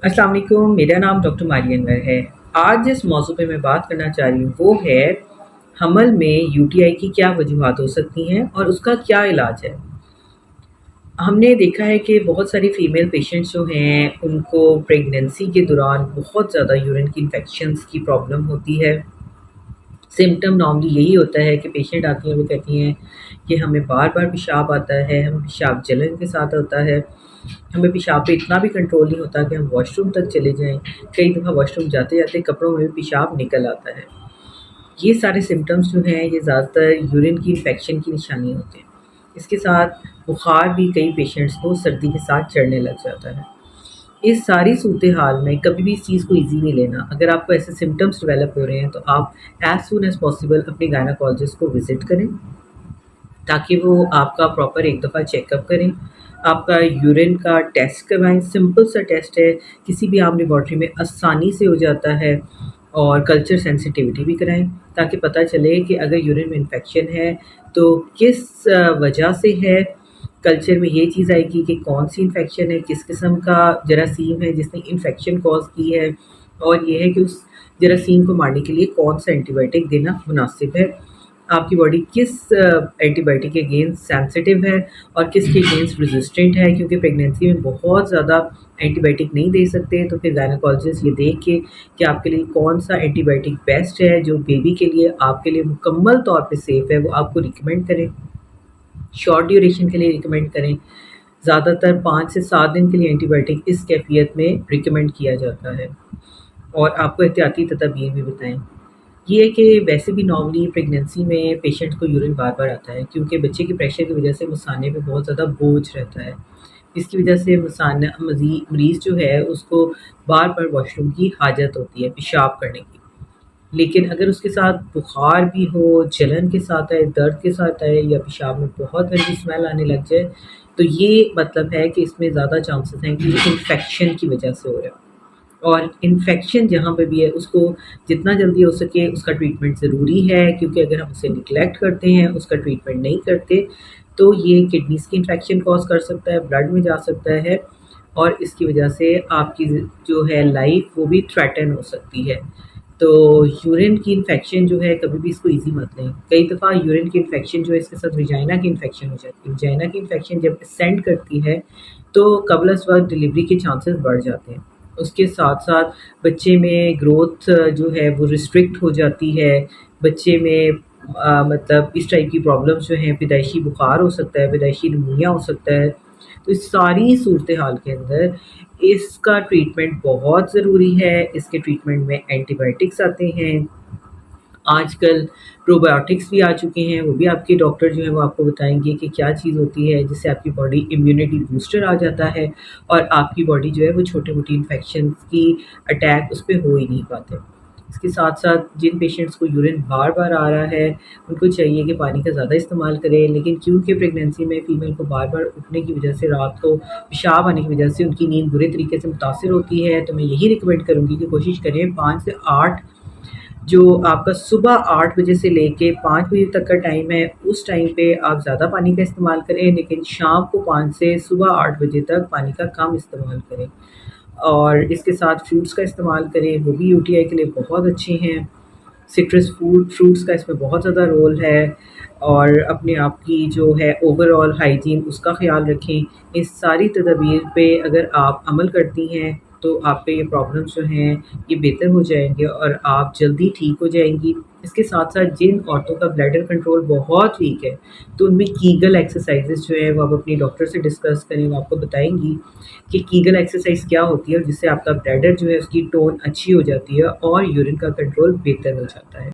अस्सलाम वालेकुम, मेरा नाम डॉक्टर मारिया अनवर है। आज जिस मौजू पे मैं बात करना चाह रही हूँ वो है हमल में यूटीआई की क्या वजूहात हो सकती हैं और उसका क्या इलाज है। हमने देखा है कि बहुत सारी फीमेल पेशेंट्स जो हैं उनको प्रेगनेंसी के दौरान बहुत ज़्यादा यूरिन की इन्फेक्शंस की प्रॉब्लम होती है। सिम्पटम नॉर्मली यही होता है कि पेशेंट आती हैं, वो कहती हैं कि हमें बार-बार पेशाब आता है, हमें पेशाब जलन के साथ होता है, हमें पेशाब पे इतना भी कंट्रोल नहीं होता कि हम वॉशरूम तक चले जाएँ। कई दफ़ा वॉशरूम जाते-जाते कपड़ों में भी पेशाब निकल आता है। ये सारे सिम्पटम्स जो हैं ये ज़्यादातर यूरिन की इन्फेक्शन की निशानी होते हैं। इसके साथ बुखार भी कई पेशेंट्स को सर्दी के साथ चढ़ने लग जाता है। इस सारी सूरत-ए-हाल में कभी भी इस चीज़ को ईज़ी नहीं लेना। अगर आपको ऐसे सिम्पटम्स डेवलप हो रहे हैं तो आप एज़ सून एज़ पॉसिबल अपने गायनेकोलॉजिस्ट को विज़िट करें, ताकि वो आपका प्रॉपर एक दफ़ा चेकअप करें। आपका यूरिन का टेस्ट करवाएँ, सिंपल सा टेस्ट है, किसी भी आम लेबॉरेटरी में आसानी से हो जाता है। और कल्चर सेंसिटिविटी भी कराएँ, ताकि पता चले कि अगर यूरिन में इन्फेक्शन है तो किस वजह से है। कल्चर में ये चीज़ आएगी कि कौन-सी इन्फेक्शन है, किस किस्म का जरासीम है जिसने इन्फेक्शन कॉज़ की है, और ये है कि उस जरासीम को मारने के लिए कौन-सा एंटीबायोटिक देना मुनासिब है। आपकी बॉडी किस एंटीबायोटिक के अगेंस्ट सेंसिटिव है और किसके अगेंस्ट रेजिस्टेंट है, क्योंकि प्रेगनेंसी में बहुत ज़्यादा एंटीबायोटिक नहीं दे सकते। तो फिर गायनेकोलॉजिस्ट ये देख के कि आपके लिए कौन-सा एंटीबायोटिक बेस्ट है, जो बेबी के लिए आपके लिए मुकम्मल तौर पे सेफ़ है, वो आपको रिकमेंड करें। शॉर्ट ड्यूरेशन के लिए रिकमेंड करें। ज़्यादातर 5 से 7 दिन के लिए एंटीबायोटिक इस कैफ़ियत में रिकमेंड किया जाता है, और आपको एहतियाती तदाबीर भी बताएँ। ये है कि वैसे भी नॉर्मली प्रेगनेंसी में पेशेंट को यूरिन बार-बार आता है, क्योंकि बच्चे के प्रेशर की वज़ह से मसाने पे बहुत ज़्यादा बोझ रहता है। इसकी वज़ह से मरीज़ जो है उसको बार-बार वॉशरूम की हाजत होती है, पेशाब करने की। लेकिन अगर उसके साथ बुखार भी हो, जलन के साथ आए, दर्द के साथ आए, या पेशाब में बहुत गंदी स्मेल आने लग जाए, तो ये मतलब है कि इसमें ज़्यादा चांसेस हैं कि ये इन्फेक्शन की वज़ह से हो रहा है। और इन्फेक्शन जहाँ पे भी है उसको जितना जल्दी हो सके उसका ट्रीटमेंट ज़रूरी है, क्योंकि अगर हम उसे निग्लेक्ट करते हैं, उसका ट्रीटमेंट नहीं करते, तो ये किडनीज़ की इन्फेक्शन कॉज़ कर सकता है, ब्लड में जा सकता है, और इसकी वजह से आपकी जो है लाइफ वो भी थ्रेटन हो सकती है। तो यूरिन की इन्फेक्शन जो है कभी भी इसको ईज़ी मत लें। कई दफ़ा यूरिन की इन्फेक्शन जो है इसके साथ वजाइना की इन्फेक्शन हो जाती है। वजाइना की इन्फेक्शन जब असेंड करती है तो क़ब्ल-अज़-वक़्त डिलीवरी के चांसेस बढ़ जाते हैं। उसके साथ-साथ बच्चे में ग्रोथ जो है वो रिस्ट्रिक्ट हो जाती है। बच्चे में मतलब इस टाइप की प्रॉब्लम्स जो हैं, पैदाइशी बुखार हो सकता है, पैदाइशी निमोनिया हो सकता है। तो इस सारी सूरत-ए-हाल के अंदर इसका ट्रीटमेंट बहुत ज़रूरी है। इसके ट्रीटमेंट में एंटीबायोटिक्स आते हैं। आजकल प्रोबायोटिक्स भी आ चुके हैं, वो भी आपके डॉक्टर जो हैं वो आपको बताएँगे कि क्या चीज़ होती है जिससे आपकी बॉडी इम्यूनिटी बूस्टर आ जाता है, और आपकी बॉडी जो है वो छोटी-मोटी इन्फेक्शंस की अटैक उस पे हो ही नहीं पाते। इसके साथ-साथ जिन पेशेंट्स को यूरिन बार-बार आ रहा है, उनको चाहिए कि पानी का ज़्यादा इस्तेमाल करें, लेकिन क्योंकि प्रेगनेंसी में फ़ीमेल को बार-बार उठने की वजह से, रात को पेशाब आने की वजह से उनकी नींद बुरे तरीके से मुतासिर होती है, तो मैं यही रिकमेंड करूँगी कि कोशिश करें 5 से 8, जो आपका सुबह 8 बजे से लेके 5 बजे तक का टाइम है, उस टाइम पे आप ज़्यादा पानी का इस्तेमाल करें, लेकिन शाम को 5 से सुबह 8 बजे तक पानी का कम इस्तेमाल करें। और इसके साथ फ्रूट्स का इस्तेमाल करें, वो भी यूटीआई के लिए बहुत अच्छे हैं। सिट्रस फ्रूट्स का इसमें बहुत ज़्यादा रोल है, और अपने आप की जो है ओवरऑल हाइजीन उसका ख़्याल रखें। इस सारी तदाबीर पे अगर आप अमल करती हैं तो आपके ये प्रॉब्लम्स जो हैं ये बेहतर हो जाएँगे और आप जल्दी ठीक हो जाएँगी। इसके साथ-साथ जिन औरतों का ब्लैडर कंट्रोल बहुत वीक है, तो उनमें कीगल एक्सरसाइज़ेज़ जो है वो आप अपनी डॉक्टर से डिस्कस करें, वो आपको बताएँगी कि कीगल एक्सरसाइज़ क्या होती है, और जिससे आपका ब्लैडर जो है उसकी टोन अच्छी हो जाती है और यूरिन का कंट्रोल बेहतर हो जाता है।